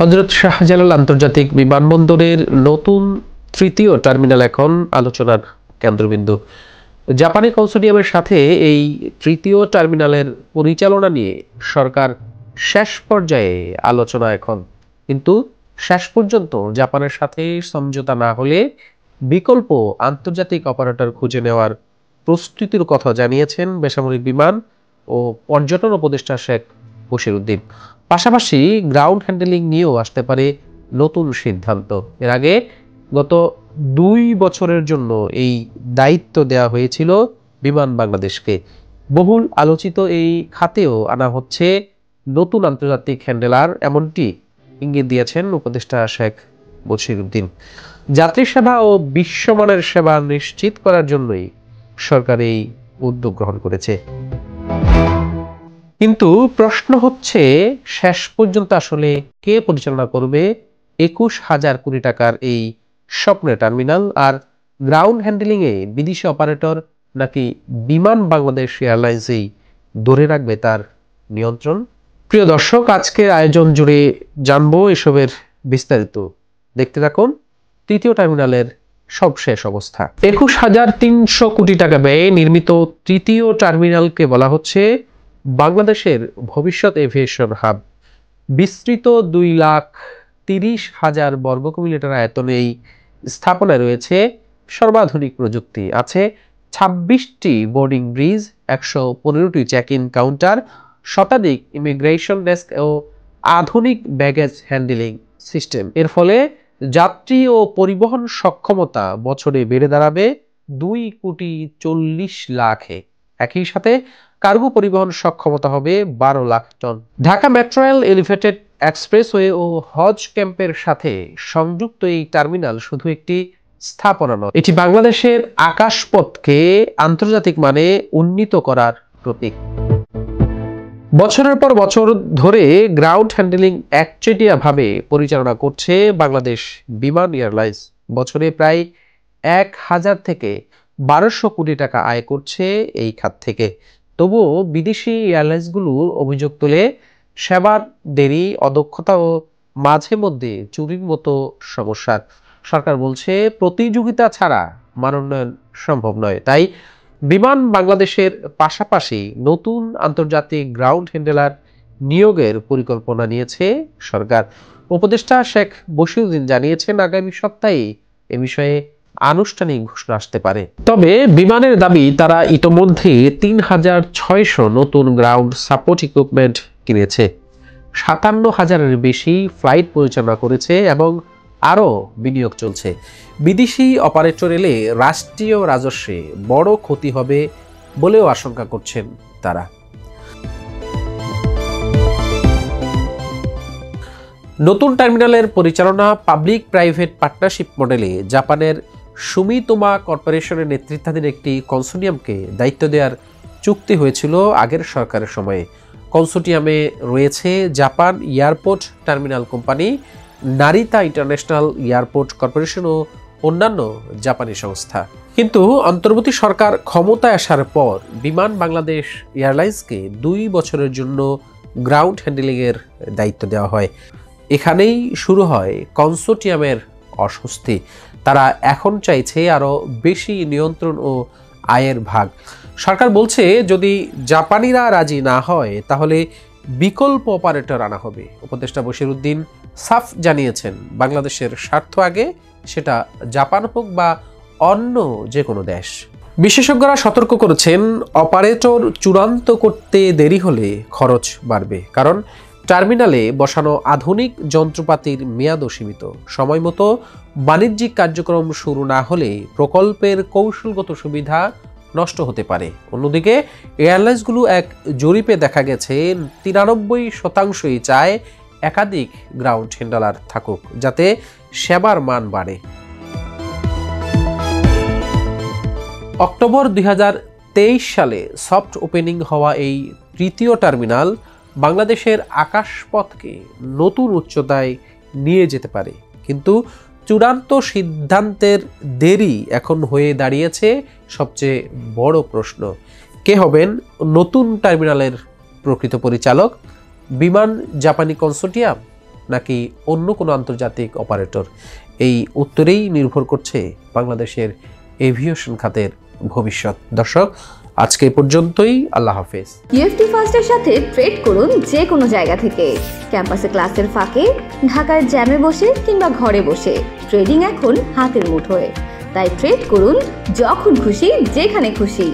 হযরত শাহজালাল আন্তর্জাতিক বিমানবন্দরের নতুন তৃতীয় টার্মিনাল এখন আলোচনার কেন্দ্রবিন্দু। জাপানি কনসোর্টিয়ামের সাথে এই তৃতীয় টার্মিনালের পরিচালনা নিয়ে সরকার শেষ পর্যায়ে আলোচনা এখন, কিন্তু শেষ পর্যন্ত জাপানের সাথে সমঝোতা না হলে বিকল্প আন্তর্জাতিক অপারেটর খুঁজে নেওয়ার প্রস্তুতির কথা জানিয়েছেন বেসামরিক বিমান ও পর্যটন উপদেষ্টা শেখ বশিরউদ্দিন। পাশাপাশি গ্রাউন্ড হ্যান্ডেলিং নিয়েও আসতে পারে নতুন সিদ্ধান্ত। এর আগে গত 2 বছরের জন্য এই দায়িত্ব দেওয়া হয়েছিল বিমান বাংলাদেশকে। বহুল আলোচিত এই খাতেও আনা হচ্ছে নতুন আন্তর্জাতিক হ্যান্ডেলার, এমনটি ইঙ্গিত দিয়েছেন উপদেষ্টা শেখ বশিরউদ্দিন। যাত্রী সেবা ও বিশ্বমানের সেবা নিশ্চিত করার জন্যই সরকার এই উদ্যোগ গ্রহণ করেছে। কিন্তু প্রশ্ন হচ্ছে, শেষ পর্যন্ত আসলে কে পরিচালনা করবে 21,000 কোটি টাকার এই স্বপ্নের টার্মিনাল? আর গ্রাউন্ড হ্যান্ডেলিং এ বিদেশি অপারেটর নাকি বিমান বাংলাদেশ এয়ারলাইন্সই ধরে রাখবে তার নিয়ন্ত্রণ? প্রিয় দর্শক, আজকের আয়োজন জুড়ে জানবো এসবের বিস্তারিত। দেখতে থাকুন তৃতীয় টার্মিনালের সবশেষ অবস্থা। 21,300 কোটি টাকা ব্যয়ে নির্মিত তৃতীয় টার্মিনালকে বলা হচ্ছে বাংলাদেশের ভবিষ্যৎ এভিয়েশন হাব। বিস্তৃত 2,30,000 বর্গ কিলোমিটার আয়তনে এই স্থাপনায় রয়েছে সর্বাধুনিক প্রযুক্তি। আছে 26টি বোর্ডিং ব্রিজ, 115টি চেক ইন কাউন্টার, শতাধিক ইমিগ্রেশন ডেস্ক ও আধুনিক ব্যাগেজ হ্যান্ডলিং সিস্টেম। এর ফলে যাত্রী ও পরিবহন সক্ষমতা বছরে বেড়ে দাঁড়াবে 2,40,00,000-এ। একই সাথে কার্গো পরিবহন সক্ষমতা হবে 12 লাখ টন। Dhaka metro rail, elevated expressway ও হজ ক্যাম্পের সাথে সংযুক্ত এই টার্মিনাল শুধু একটি স্থাপনা নয়, এটি বাংলাদেশের আকাশপথকে আন্তর্জাতিক মানে উন্নীত করার প্রতীক। বছরের পর বছর ধরে গ্রাউন্ড হ্যান্ডেলিং একচেটিয়া ভাবে পরিচালনা করছে বাংলাদেশ বিমান এয়ারলাইন্স। বছরে প্রায় 1,000 থেকে 1200 কোটি টাকা আয় করছে এই খাত থেকে। তবুও বিদেশি এয়ারলাইন্সগুলোর অভিযোগ তুলে সেবার দেরি, অদক্ষতা ও মাঝে মধ্যে চুরির মতো সমস্যার। সরকার বলছে প্রতিযোগিতা ছাড়া মানোন্নয়ন সম্ভব নয়। তাই বিমান বাংলাদেশের পাশাপাশি নতুন আন্তর্জাতিক গ্রাউন্ড হ্যান্ডেলার নিয়োগের পরিকল্পনা নিয়েছে সরকার। উপদেষ্টা শেখ বশিরউদ্দিন জানিয়েছেন, আগামী সপ্তাহে এ বিষয়ে আনুষ্ঠানিক ঘোষণা আসতে পারে। তবে বিমানের দাবি, তারা ইতোমধ্যে 3,600 নতুন গ্রাউন্ড সাপোর্ট ইকুইপমেন্ট কিনেছে, 57,000-এর বেশি ফ্লাইট পরিচালনা করেছে এবং আরও বিনিয়োগ চলছে। বিদেশি অপারেটর এলে রাষ্ট্রীয় রাজস্বে বড় ক্ষতি হবে বলেও আশঙ্কা করছেন তারা। নতুন টার্মিনালের পরিচালনা পাবলিক প্রাইভেট পার্টনারশিপ মডেলে জাপানের সুমিতোমা কর্পোরেশনের নেতৃত্বাধীন একটি কনসোর্টিয়ামকে দায়িত্ব দেওয়ার চুক্তি হয়েছিল আগের সরকারের সময়ে। কনসোর্টিয়ামে রয়েছে Japan airport terminal company, Narita international airport corporation ও অন্যান্য জাপানি সংস্থা। কিন্তু অন্তর্বর্তী সরকার ক্ষমতায় আসার পর বিমান বাংলাদেশ এয়ারলাইন্সকে 2 বছরের জন্য গ্রাউন্ড হ্যান্ডেলিংয়ের দায়িত্ব দেওয়া হয়। এখানেই শুরু হয় কনসোর্টিয়ামের অস্বস্তি। তারা এখন চাইছে আরও বেশি নিয়ন্ত্রণ ও আয়ের ভাগ। সরকার বলছে, যদি জাপানিরা রাজি না হয় তাহলে বিকল্প অপারেটর আনা হবে। উপদেষ্টা বশিরউদ্দিন সাফ জানিয়েছেন, বাংলাদেশের স্বার্থ আগে, সেটা জাপান হোক বা অন্য যে কোনো দেশ। বিশেষজ্ঞরা সতর্ক করেছেন, অপারেটর চূড়ান্ত করতে দেরি হলে খরচ বাড়বে, কারণ টার্মিনালে বসানো আধুনিক যন্ত্রপাতির মেয়াদও সীমিত। সময় মতো বাণিজ্যিক কার্যক্রম শুরু না হলে প্রকল্পের কৌশলগত সুবিধা নষ্ট হতে পারে। অন্যদিকে এয়ারলাইন্সগুলো এক জরিপে দেখা গেছে 93% চায় একাধিক গ্রাউন্ড হ্যান্ডলার থাকুক, যাতে সেবার মান বাড়ে। অক্টোবর 2023 সালে সফট ওপেনিং হওয়া এই তৃতীয় টার্মিনাল বাংলাদেশের আকাশপথকে নতুন উচ্চতায় নিয়ে যেতে পারে, কিন্তু চূড়ান্ত সিদ্ধান্তের দেরি এখন হয়ে দাঁড়িয়েছে সবচেয়ে বড় প্রশ্ন। কে হবেন নতুন টার্মিনালের প্রকৃত পরিচালক? বিমান জাপানি কনসোর্টিয়াম নাকি অন্য কোনো আন্তর্জাতিক অপারেটর? এই উত্তরেই নির্ভর করছে বাংলাদেশের এভিয়েশন খাতের ভবিষ্যৎ। দর্শক, আজকে এই পর্যন্তই। আল্লাহ হাফেজ। ইউএফটি ফার্স্টের সাথে ট্রেড করুন যে কোনো জায়গা থেকে। ক্যাম্পাসে ক্লাসের ফাঁকে, ঢাকার জ্যামে বসে কিংবা ঘরে বসে, ট্রেডিং এখন হাতের মুঠোয়। তাই ট্রেড করুন যখন খুশি, যেখানে খুশি।